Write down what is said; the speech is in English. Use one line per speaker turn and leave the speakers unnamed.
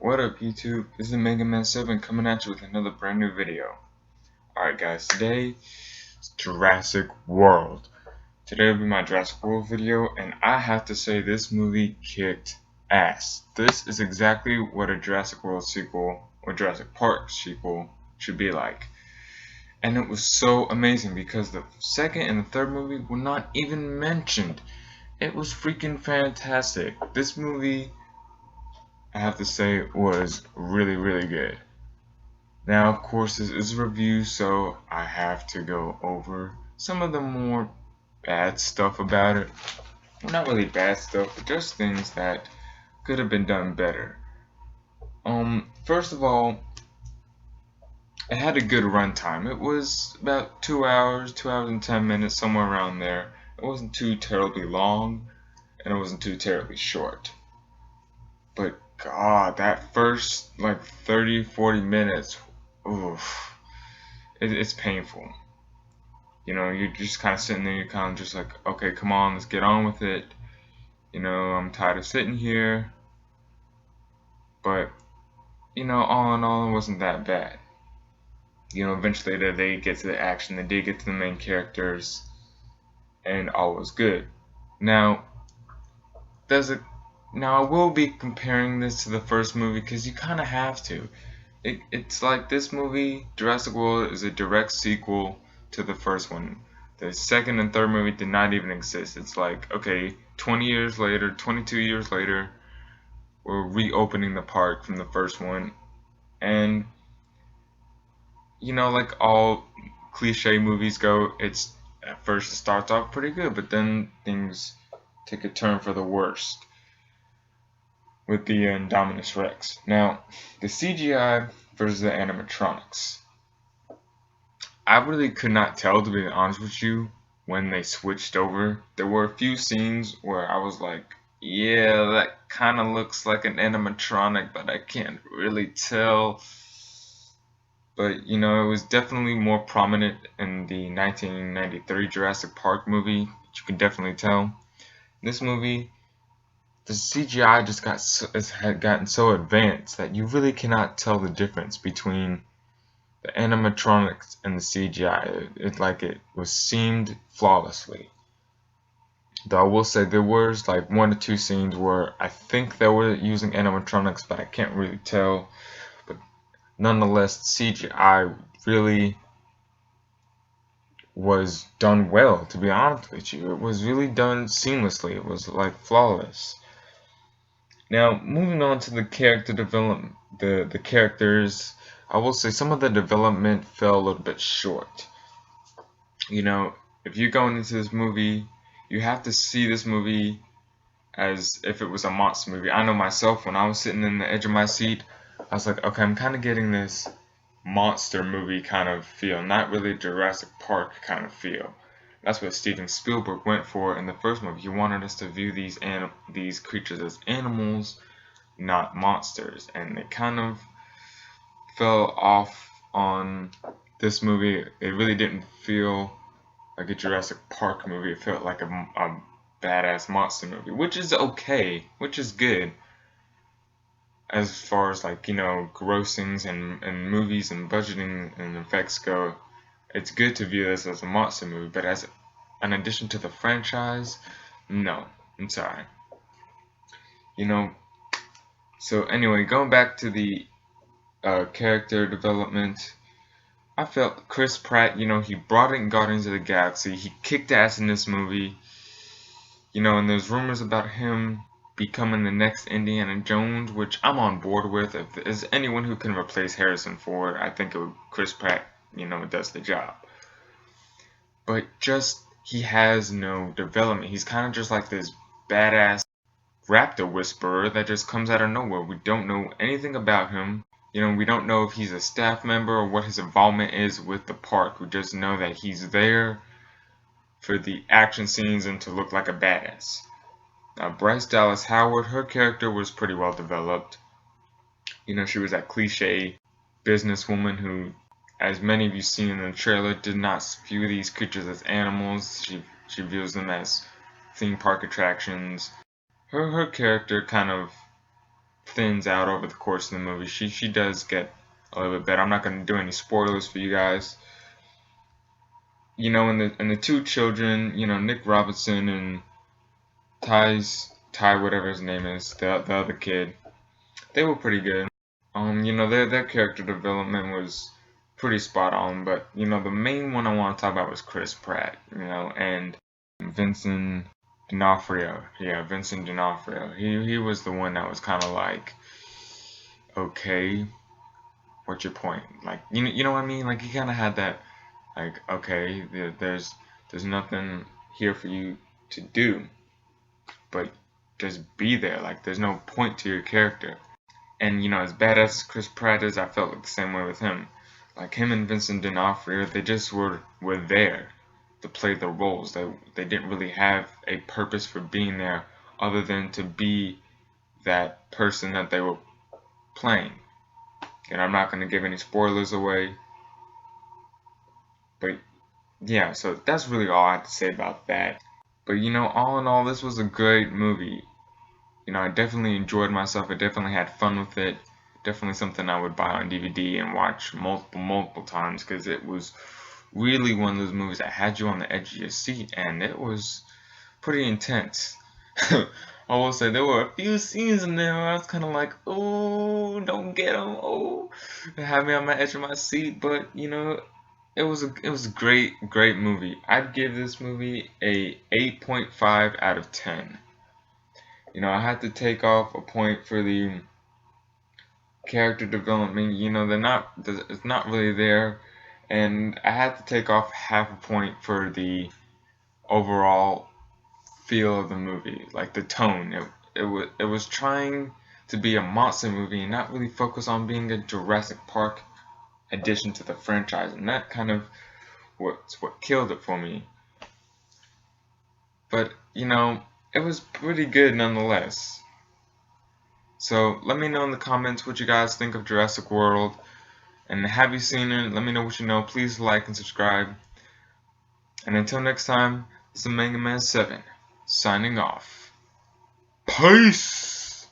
What up YouTube? This is Mega Man 7 coming at you with another brand new video. Alright guys, today is Jurassic World. Today will be my Jurassic World video, and I have to say this movie kicked ass. This is exactly what a Jurassic World sequel or Jurassic Park sequel should be like. And it was so amazing because the second and the third movie were not even mentioned. It was freaking fantastic. This movie, I have to say, was really good. Now, of course, this is a review, so I have to go over some of the more bad stuff about it. Well, not really bad stuff, but just things that could have been done better. First of all, it had a good runtime. It was about 2 hours, 2 hours and 10 minutes, somewhere around there. It wasn't too terribly long, and it wasn't too terribly short. But God, that first like 30-40 minutes, oof, it's painful. You know, you're just kind of sitting there, you're kind of just like, okay, come on, let's get on with it. You know, I'm tired of sitting here. But, you know, all in all, it wasn't that bad. You know, eventually they get to the action, they did get to the main characters, and all was good. Now, I will be comparing this to the first movie because you kind of have to. It's like this movie, Jurassic World, is a direct sequel to the first one. The second and third movie did not even exist. It's like, okay, 20 years later, 22 years later, we're reopening the park from the first one. And, you know, like all cliche movies go, at first it starts off pretty good, but then things take a turn for the worst with the Indominus Rex. Now, the CGI versus the animatronics. I really could not tell, to be honest with you, when they switched over. There were a few scenes where I was like, yeah, that kind of looks like an animatronic, but I can't really tell. But, you know, it was definitely more prominent in the 1993 Jurassic Park movie, which you can definitely tell. This movie, the CGI just had gotten so advanced that you really cannot tell the difference between the animatronics and the CGI. It was seamed flawlessly. Though I will say there was like 1 or 2 scenes where I think they were using animatronics, but I can't really tell. But nonetheless, CGI really was done well, to be honest with you. It was really done seamlessly. It was like flawless. Now, moving on to the character development, the characters, I will say some of the development fell a little bit short. You know, if you're going into this movie, you have to see this movie as if it was a monster movie. I know myself, when I was sitting in the edge of my seat, I was like, okay, I'm kind of getting this monster movie kind of feel, not really Jurassic Park kind of feel. That's what Steven Spielberg went for in the first movie. He wanted us to view these creatures as animals, not monsters, and they kind of fell off on this movie. It really didn't feel like a Jurassic Park movie. It felt like a badass monster movie, which is okay, which is good as far as, like, you know, grossings and movies and budgeting and effects go. It's good to view this as a monster movie, but as an addition to the franchise, no, I'm sorry. You know, so anyway, going back to the character development, I felt Chris Pratt, you know, he brought in Guardians of the Galaxy. He kicked ass in this movie. You know, and there's rumors about him becoming the next Indiana Jones, which I'm on board with. If there's anyone who can replace Harrison Ford, I think Chris Pratt, you know, does the job. But just, he has no development. He's kind of just like this badass raptor whisperer that just comes out of nowhere. We don't know anything about him. You know, we don't know if he's a staff member or what his involvement is with the park. We just know that he's there for the action scenes and to look like a badass. Bryce Dallas Howard, her character was pretty well developed. You know, she was that cliche businesswoman who, as many of you seen in the trailer, did not view these creatures as animals. She views them as theme park attractions. Her character kind of thins out over the course of the movie. She does get a little bit better. I'm not going to do any spoilers for you guys. You know, and the two children, you know, Nick Robinson and Ty, whatever his name is, the other kid, they were pretty good. You know, their character development was pretty spot on. But you know, the main one I want to talk about was Chris Pratt. You know, and Vincent D'Onofrio. Yeah, Vincent D'Onofrio. He was the one that was kind of like, okay, what's your point? Like, you know what I mean? Like, he kind of had that, like, okay, there's nothing here for you to do, but just be there. Like, there's no point to your character. And you know, as bad as Chris Pratt is, I felt like the same way with him. Like him and Vincent D'Onofrio, they just were there to play the roles. They didn't really have a purpose for being there other than to be that person that they were playing. And I'm not going to give any spoilers away, but yeah, so that's really all I have to say about that. But you know, all in all, this was a great movie. You know, I definitely enjoyed myself. I definitely had fun with it. Definitely something I would buy on DVD and watch multiple times, because it was really one of those movies that had you on the edge of your seat, and it was pretty intense. I will say there were a few scenes in there where I was kind of like, oh, don't get them, oh, it had me on my edge of my seat. But you know, it was a great movie. I'd give this movie a 8.5 out of 10. You know, I had to take off a point for the character development. You know, it's not really there, and I had to take off half a point for the overall feel of the movie, like the tone. It was trying to be a monster movie and not really focus on being a Jurassic Park addition to the franchise, and that kind of what killed it for me. But you know, it was pretty good nonetheless. So let me know in the comments what you guys think of Jurassic World, and have you seen it? Let me know what you know. Please like and subscribe. And until next time, this is Mega Man 7 signing off. Peace!